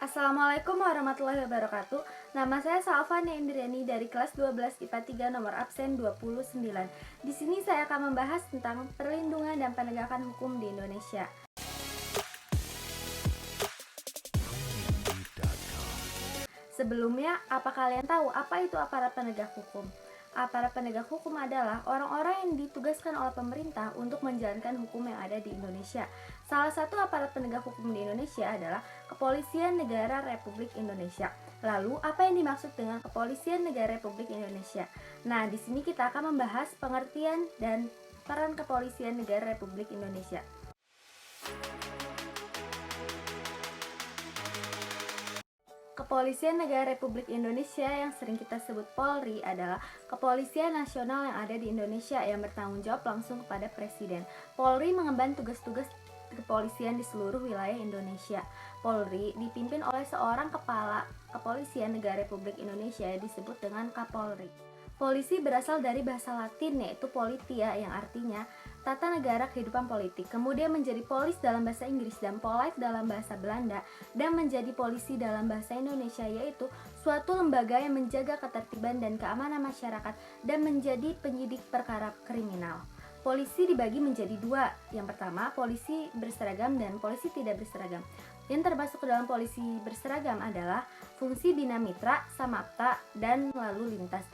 Assalamualaikum warahmatullahi wabarakatuh. Nama saya Salvania Indriani dari kelas 12 IPA 3 nomor absen 29. Di sini saya akan membahas tentang perlindungan dan penegakan hukum di Indonesia. Sebelumnya, apa kalian tahu apa itu aparat penegak hukum? Aparat penegak hukum adalah orang-orang yang ditugaskan oleh pemerintah untuk menjalankan hukum yang ada di Indonesia. Salah satu aparat penegak hukum di Indonesia adalah Kepolisian Negara Republik Indonesia. Lalu, apa yang dimaksud dengan Kepolisian Negara Republik Indonesia? Nah, di sini kita akan membahas pengertian dan peran Kepolisian Negara Republik Indonesia. Kepolisian Negara Republik Indonesia yang sering kita sebut Polri adalah kepolisian nasional yang ada di Indonesia yang bertanggung jawab langsung kepada Presiden. Polri mengemban tugas-tugas kepolisian di seluruh wilayah Indonesia. Polri dipimpin oleh seorang kepala Kepolisian Negara Republik Indonesia yang disebut dengan Kapolri. Polisi berasal dari bahasa Latin yaitu politia yang artinya tata negara kehidupan politik, kemudian menjadi polis dalam bahasa Inggris dan polite dalam bahasa Belanda, dan menjadi polisi dalam bahasa Indonesia yaitu suatu lembaga yang menjaga ketertiban dan keamanan masyarakat dan menjadi penyidik perkara kriminal. Polisi dibagi menjadi dua, yang pertama polisi berseragam dan polisi tidak berseragam. Yang termasuk ke dalam polisi berseragam adalah fungsi bina mitra, samapta, dan lalu lintas.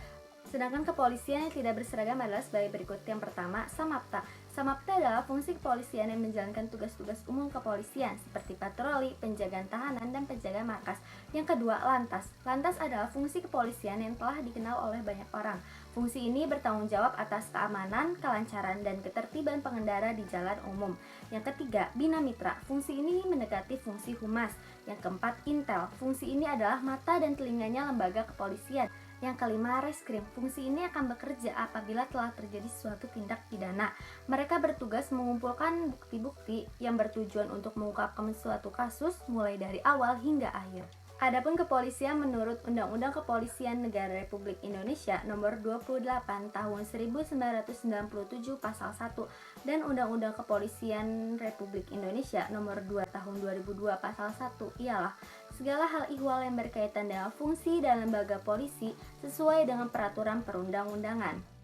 Sedangkan kepolisian yang tidak berseragam adalah sebagai berikut. Yang pertama, samapta. Samapta adalah fungsi kepolisian yang menjalankan tugas-tugas umum kepolisian seperti patroli, penjagaan tahanan, dan penjagaan markas. Yang kedua, lantas. Lantas adalah fungsi kepolisian yang telah dikenal oleh banyak orang. Fungsi ini bertanggung jawab atas keamanan, kelancaran, dan ketertiban pengendara di jalan umum. Yang ketiga, bina mitra. Fungsi ini mendekati fungsi humas. Yang keempat, intel. Fungsi ini adalah mata dan telinganya lembaga kepolisian. Yang kelima, reskrim. Fungsi ini akan bekerja apabila telah terjadi suatu tindak pidana. Mereka bertugas mengumpulkan bukti-bukti yang bertujuan untuk mengungkapkan suatu kasus mulai dari awal hingga akhir. Adapun kepolisian menurut Undang-Undang Kepolisian Negara Republik Indonesia Nomor 28 Tahun 1997 Pasal 1 dan Undang-Undang Kepolisian Republik Indonesia Nomor 2 Tahun 2002 Pasal 1 ialah segala hal ihwal yang berkaitan dengan fungsi dan lembaga polisi sesuai dengan peraturan perundang-undangan.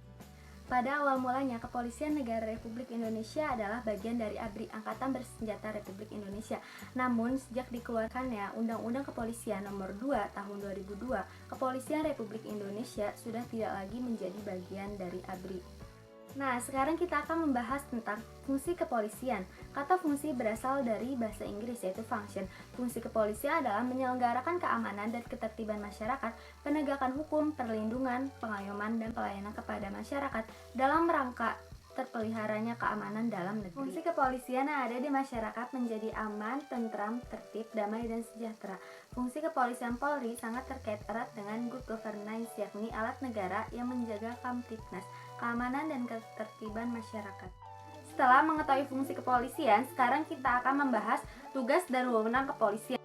Pada awal mulanya, Kepolisian Negara Republik Indonesia adalah bagian dari ABRI Angkatan Bersenjata Republik Indonesia. Namun, sejak dikeluarkannya Undang-Undang Kepolisian Nomor 2 Tahun 2002, Kepolisian Republik Indonesia sudah tidak lagi menjadi bagian dari ABRI. Nah, sekarang kita akan membahas tentang fungsi kepolisian. Kata fungsi berasal dari bahasa Inggris yaitu function. Fungsi kepolisian adalah menyelenggarakan keamanan dan ketertiban masyarakat, penegakan hukum, perlindungan, pengayoman, dan pelayanan kepada masyarakat dalam rangka terpeliharanya keamanan dalam negeri. Fungsi kepolisian yang ada di masyarakat menjadi aman, tentram, tertib, damai, dan sejahtera. Fungsi kepolisian Polri sangat terkait erat dengan good governance, yakni alat negara yang menjaga Kamtipmas, keamanan dan ketertiban masyarakat. Setelah mengetahui fungsi kepolisian, sekarang kita akan membahas tugas dan wewenang kepolisian.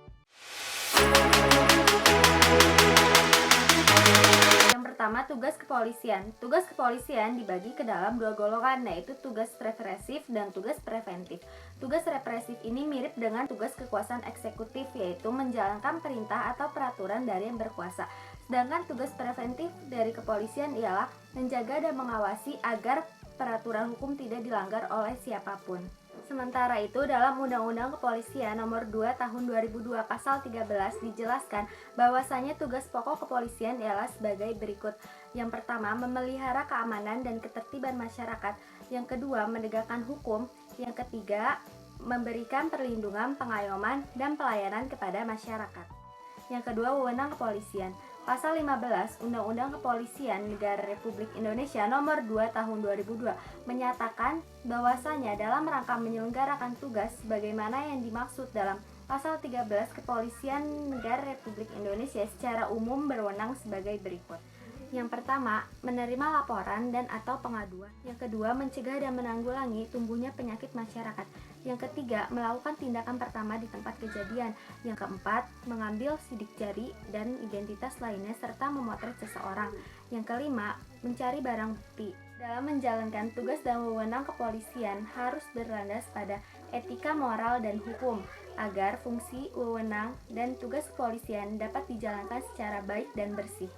Pertama, tugas kepolisian. Tugas kepolisian dibagi ke dalam dua golongan, yaitu tugas represif dan tugas preventif. Tugas represif ini mirip dengan tugas kekuasaan eksekutif, yaitu menjalankan perintah atau peraturan dari yang berkuasa. Sedangkan tugas preventif dari kepolisian ialah menjaga dan mengawasi agar peraturan hukum tidak dilanggar oleh siapapun. Sementara itu, dalam Undang-Undang Kepolisian Nomor 2 Tahun 2002 Pasal 13 dijelaskan bahwasanya tugas pokok kepolisian ialah sebagai berikut. Yang pertama, memelihara keamanan dan ketertiban masyarakat. Yang kedua, menegakkan hukum. Yang ketiga, memberikan perlindungan, pengayoman, dan pelayanan kepada masyarakat. Yang kedua, wewenang kepolisian. Pasal 15 Undang-Undang Kepolisian Negara Republik Indonesia Nomor 2 Tahun 2002 menyatakan bahwasanya dalam rangka menyelenggarakan tugas sebagaimana yang dimaksud dalam Pasal 13 Kepolisian Negara Republik Indonesia secara umum berwenang sebagai berikut. Yang pertama, menerima laporan dan atau pengaduan. Yang kedua, mencegah dan menanggulangi tumbuhnya penyakit masyarakat. Yang ketiga, melakukan tindakan pertama di tempat kejadian. Yang keempat, mengambil sidik jari dan identitas lainnya serta memotret seseorang. Yang kelima, mencari barang bukti. Dalam menjalankan tugas dan wewenang kepolisian harus berlandas pada etika moral dan hukum. agar fungsi, wewenang, dan tugas kepolisian dapat dijalankan secara baik dan bersih.